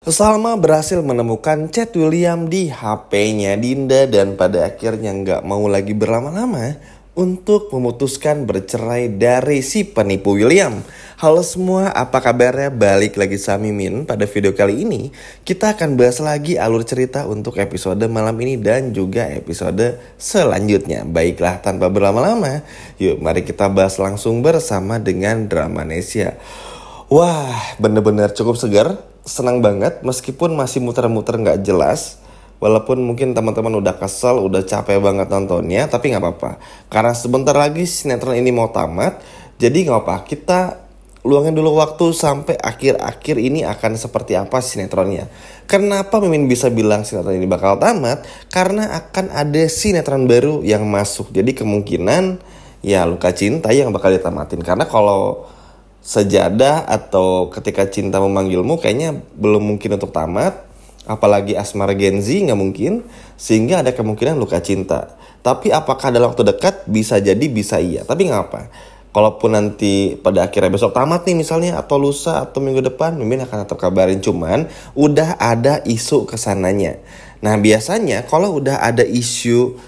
Salma berhasil menemukan chat William di HP-nya Dinda dan pada akhirnya nggak mau lagi berlama-lama untuk memutuskan bercerai dari si penipu William. Halo semua, apa kabarnya? Balik lagi sama Mimin. Pada video kali ini kita akan bahas lagi alur cerita untuk episode malam ini dan juga episode selanjutnya. Baiklah, tanpa berlama-lama, yuk mari kita bahas langsung bersama dengan Dramanesia. Wah, bener-bener cukup segar. Senang banget meskipun masih muter-muter gak jelas. Walaupun mungkin teman-teman udah kesel, udah capek banget nontonnya, tapi gak apa-apa. Karena sebentar lagi sinetron ini mau tamat, jadi gak apa-apa. Kita luangin dulu waktu sampai akhir-akhir ini akan seperti apa sinetronnya. Kenapa Mimin bisa bilang sinetron ini bakal tamat? Karena akan ada sinetron baru yang masuk. Jadi kemungkinan ya Luka Cinta yang bakal ditamatin. Karena kalau Sejadah atau Ketika Cinta Memanggilmu kayaknya belum mungkin untuk tamat. Apalagi Asmara Genzi nggak mungkin. Sehingga ada kemungkinan Luka Cinta. Tapi apakah dalam waktu dekat? Bisa jadi, bisa iya. Tapi nggak apa. Kalaupun nanti pada akhirnya besok tamat nih misalnya, atau lusa atau minggu depan, Mimin akan tetap kabarin. Cuman udah ada isu kesananya. Nah biasanya kalau udah ada isu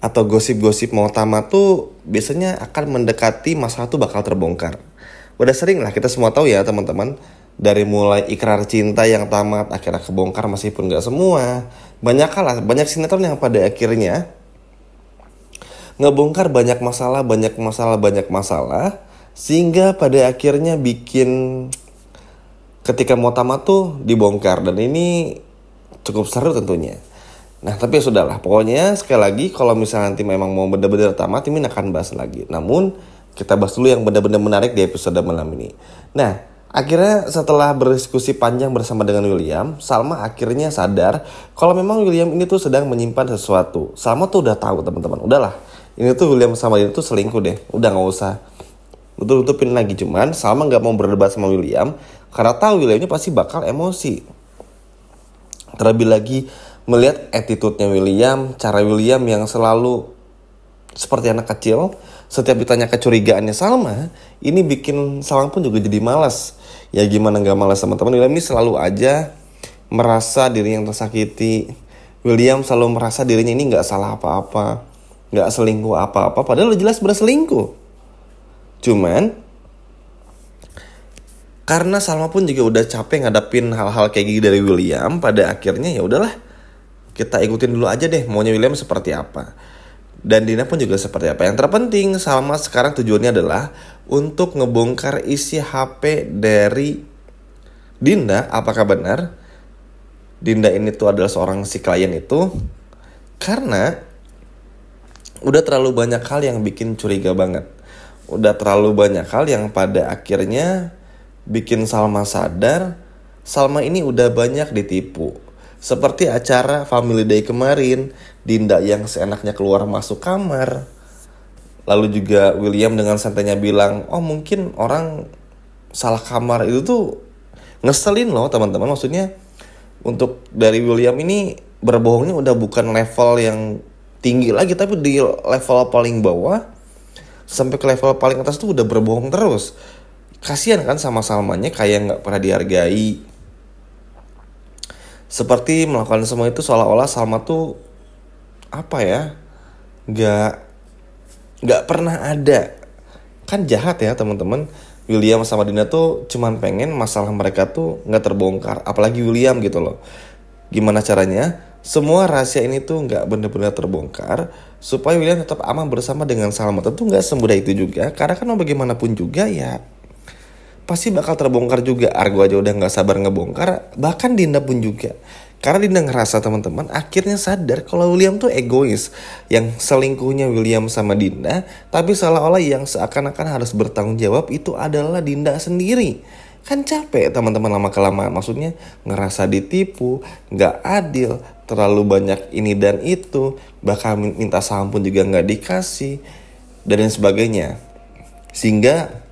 atau gosip-gosip mau tamat tuh biasanya akan mendekati masalah tuh bakal terbongkar. Udah sering lah kita semua tahu ya teman-teman. Dari mulai Ikrar Cinta yang tamat akhirnya kebongkar meskipun gak semua. Banyak sinetron yang pada akhirnya ngebongkar banyak masalah. Sehingga pada akhirnya bikin ketika mau tamat tuh dibongkar. Dan ini cukup seru tentunya. Nah tapi ya sudahlah, pokoknya sekali lagi kalau misalnya nanti memang mau benar-benar tamat, ini akan bahas lagi. Namun kita bahas dulu yang benar-benar menarik di episode malam ini. Nah, akhirnya setelah berdiskusi panjang bersama dengan William, Salma akhirnya sadar kalau memang William ini tuh sedang menyimpan sesuatu. Salma tuh udah tahu teman-teman, udahlah. Ini tuh William sama dia tuh selingkuh deh, udah gak usah tutup-tutupin lagi. Cuman Salma gak mau berdebat sama William karena tahu William ini pasti bakal emosi. Terlebih lagi melihat attitude-nya William, cara William yang selalu seperti anak kecil. Setiap ditanya kecurigaannya Salma, ini bikin Salma pun juga jadi malas. Ya gimana gak malas teman-teman. William ini selalu aja merasa dirinya yang tersakiti. William selalu merasa dirinya ini gak salah apa-apa, gak selingkuh apa-apa, padahal jelas berselingkuh. Cuman karena Salma pun juga udah capek ngadapin hal-hal kayak gini dari William, pada akhirnya ya udahlah, kita ikutin dulu aja deh maunya William seperti apa. Dan Dina pun juga seperti apa. Yang terpenting Salma sekarang tujuannya adalah untuk ngebongkar isi HP dari Dinda. Apakah benar Dinda ini tuh adalah seorang si klien itu? Karena udah terlalu banyak hal yang bikin curiga banget. Udah terlalu banyak hal yang pada akhirnya bikin Salma sadar Salma ini udah banyak ditipu. Seperti acara Family Day kemarin, Dinda yang seenaknya keluar masuk kamar. Lalu juga William dengan santainya bilang, oh mungkin orang salah kamar. Itu tuh ngeselin loh teman-teman. Maksudnya untuk dari William ini berbohongnya udah bukan level yang tinggi lagi, tapi di level paling bawah sampai ke level paling atas tuh udah berbohong terus. Kasian kan sama Salmanya, kayak gak pernah dihargai. Seperti melakukan semua itu seolah-olah Salma tuh apa ya, gak pernah ada. Kan jahat ya teman-teman. William sama Dina tuh cuman pengen masalah mereka tuh gak terbongkar. Apalagi William gitu loh. Gimana caranya semua rahasia ini tuh gak benar-benar terbongkar supaya William tetap aman bersama dengan Salma. Tentu gak semudah itu juga, karena kan mau bagaimanapun juga ya pasti bakal terbongkar juga. Argo aja udah gak sabar ngebongkar, bahkan Dinda pun juga. Karena Dinda ngerasa teman-teman akhirnya sadar kalau William tuh egois. Yang selingkuhnya William sama Dinda, tapi seolah-olah yang seakan-akan harus bertanggung jawab itu adalah Dinda sendiri. Kan capek teman-teman lama-kelamaan. Maksudnya ngerasa ditipu, gak adil, terlalu banyak ini dan itu, bahkan minta saham pun juga gak dikasih, dan lain sebagainya. Sehingga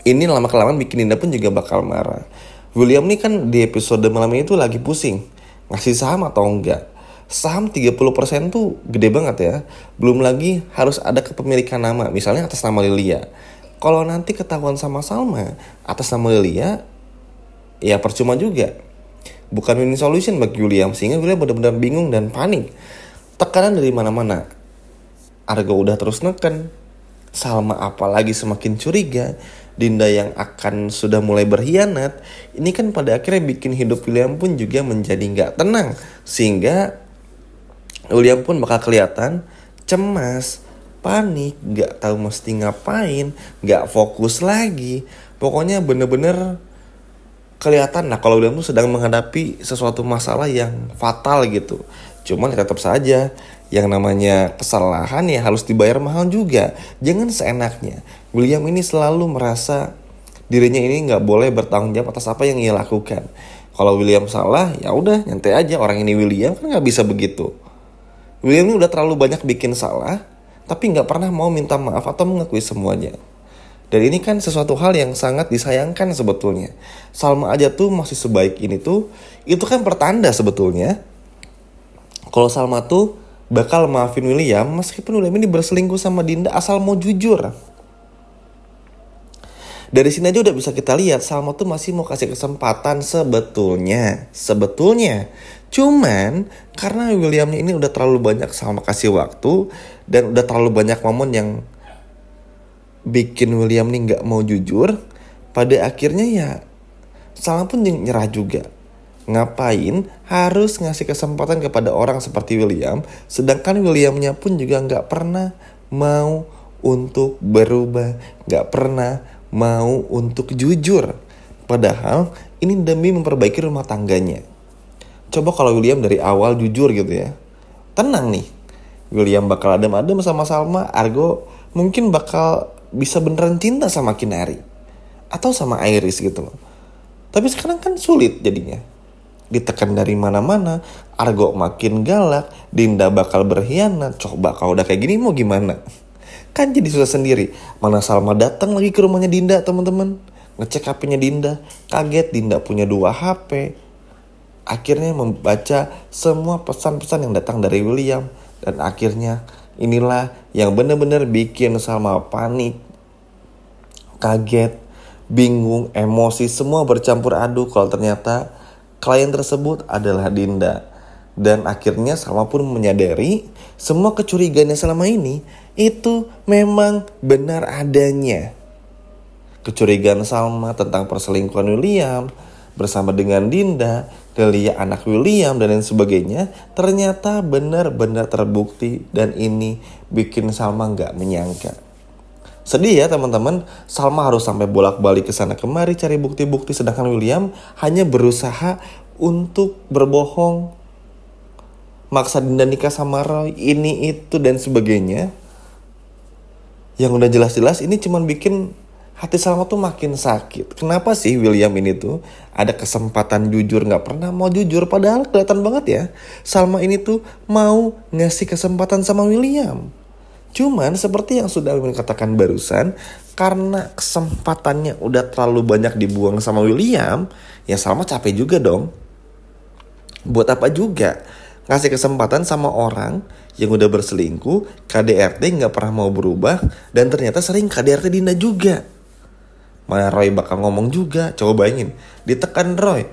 ini lama-kelamaan bikin Dinda pun juga bakal marah. William nih kan di episode malam ini tuh lagi pusing ngasih saham atau enggak. Saham 30% tuh gede banget ya. Belum lagi harus ada kepemilikan nama, misalnya atas nama Lilia. Kalau nanti ketahuan sama Salma atas nama Lilia, ya percuma juga. bukan winning solution bagi William, sehingga William benar-benar bingung dan panik. Tekanan dari mana-mana. Argo udah terus neken, Salma apalagi semakin curiga, Dinda yang akan sudah mulai berkhianat. Ini kan pada akhirnya bikin hidup William pun juga menjadi gak tenang, sehingga William pun bakal kelihatan cemas, panik, gak tahu mesti ngapain, gak fokus lagi. Pokoknya bener-bener kelihatan lah kalau William tuh sedang menghadapi sesuatu masalah yang fatal gitu. Cuman tetap saja yang namanya kesalahan ya harus dibayar mahal juga. Jangan seenaknya. William ini selalu merasa dirinya ini nggak boleh bertanggung jawab atas apa yang ia lakukan. Kalau William salah, ya udah nyantai aja, orang ini William kan nggak bisa begitu. William ini udah terlalu banyak bikin salah, tapi nggak pernah mau minta maaf atau mengakui semuanya. Dan ini kan sesuatu hal yang sangat disayangkan sebetulnya. Salma aja tuh masih sebaik ini tuh, itu kan pertanda sebetulnya kalau Salma tuh bakal maafin William meskipun William ini berselingkuh sama Dinda asal mau jujur. Dari sini aja udah bisa kita lihat Salma tuh masih mau kasih kesempatan sebetulnya. Cuman karena Williamnya ini udah terlalu banyak Salma kasih waktu dan udah terlalu banyak momen yang bikin William nih gak mau jujur, pada akhirnya ya Salma pun nyerah juga. Ngapain harus ngasih kesempatan kepada orang seperti William, sedangkan Williamnya pun juga gak pernah mau untuk berubah, gak pernah mau untuk jujur. Padahal ini demi memperbaiki rumah tangganya. Coba kalau William dari awal jujur gitu ya, tenang nih, William bakal adem-adem sama Salma. Argo mungkin bakal bisa beneran cinta sama Kinari atau sama Iris gitu loh. Tapi sekarang kan sulit jadinya. Ditekan dari mana-mana, Argo makin galak, Dinda bakal berkhianat. Coba kalau udah kayak gini mau gimana? Kan jadi susah sendiri. Mana Salma datang lagi ke rumahnya Dinda, teman-teman. Ngecek HP-nya Dinda, kaget Dinda punya 2 HP. Akhirnya membaca semua pesan-pesan yang datang dari William, dan akhirnya inilah yang benar-benar bikin Salma panik, kaget, bingung, emosi, semua bercampur aduk kalau ternyata klien tersebut adalah Dinda. Dan akhirnya Salma pun menyadari semua kecurigaannya selama ini itu memang benar adanya. Kecurigaan Salma tentang perselingkuhan William bersama dengan Dinda, Delia anak William dan lain sebagainya ternyata benar-benar terbukti, dan ini bikin Salma gak menyangka. Sedih ya teman-teman, Salma harus sampai bolak-balik ke sana kemari cari bukti-bukti, sedangkan William hanya berusaha untuk berbohong, maksa Dinda nikah sama Roy, ini itu dan sebagainya. Yang udah jelas-jelas ini cuman bikin hati Salma tuh makin sakit. Kenapa sih William ini tuh ada kesempatan jujur gak pernah mau jujur, padahal kelihatan banget ya Salma ini tuh mau ngasih kesempatan sama William. Cuman seperti yang sudah Mimin katakan barusan, karena kesempatannya udah terlalu banyak dibuang sama William, ya Salma capek juga dong. Buat apa juga ngasih kesempatan sama orang yang udah berselingkuh, KDRT gak pernah mau berubah, dan ternyata sering KDRT Dinda juga. Mana Roy bakal ngomong juga. Coba bayangin, ditekan Roy,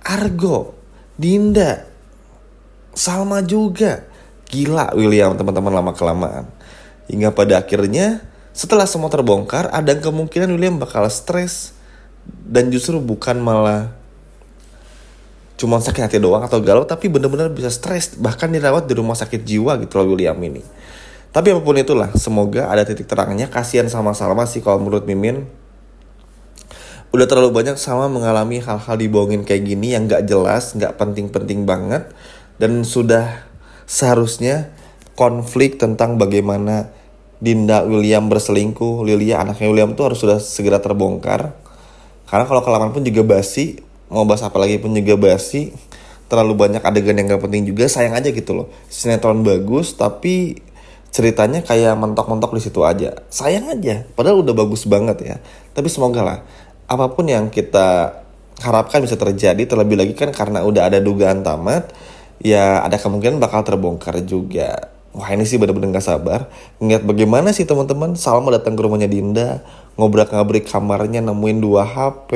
Argo, Dinda, Salma juga. Gila William teman-teman lama-kelamaan. Hingga pada akhirnya setelah semua terbongkar, ada kemungkinan William bakal stres, dan justru bukan malah cuma sakit hati doang atau galau, tapi benar-benar bisa stres, bahkan dirawat di rumah sakit jiwa gitu loh William ini. Tapi apapun itulah, semoga ada titik terangnya. Kasihan sama Salma sih kalau menurut Mimin. Udah terlalu banyak Salma mengalami hal-hal dibohongin kayak gini yang gak jelas, gak penting-penting banget. Dan sudah seharusnya konflik tentang bagaimana Dinda William berselingkuh, Lilia anaknya William tuh harus sudah segera terbongkar. Karena kalau kelamaan pun juga basi, mau bahas apa lagi pun juga basi. Terlalu banyak adegan yang gak penting juga, sayang aja gitu loh. Sinetron bagus tapi ceritanya kayak mentok-mentok di situ aja. Sayang aja, padahal udah bagus banget ya. Tapi semoga lah apapun yang kita harapkan bisa terjadi, terlebih lagi kan karena udah ada dugaan tamat, ya ada kemungkinan bakal terbongkar juga. Wah ini sih bener-bener gak sabar ngeliat bagaimana sih teman-teman Salma datang ke rumahnya Dinda, ngobrak-ngabrik kamarnya, nemuin 2 HP,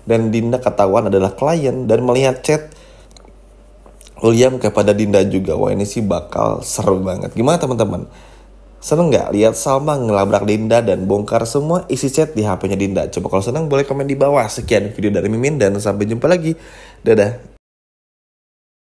dan Dinda ketahuan adalah klien dan melihat chat William kepada Dinda juga. Wah, ini sih bakal seru banget. Gimana teman-teman? Seneng nggak lihat Salma ngelabrak Dinda dan bongkar semua isi chat di HP-nya Dinda? Coba kalau seneng boleh komen di bawah. Sekian video dari Mimin dan sampai jumpa lagi. Dadah.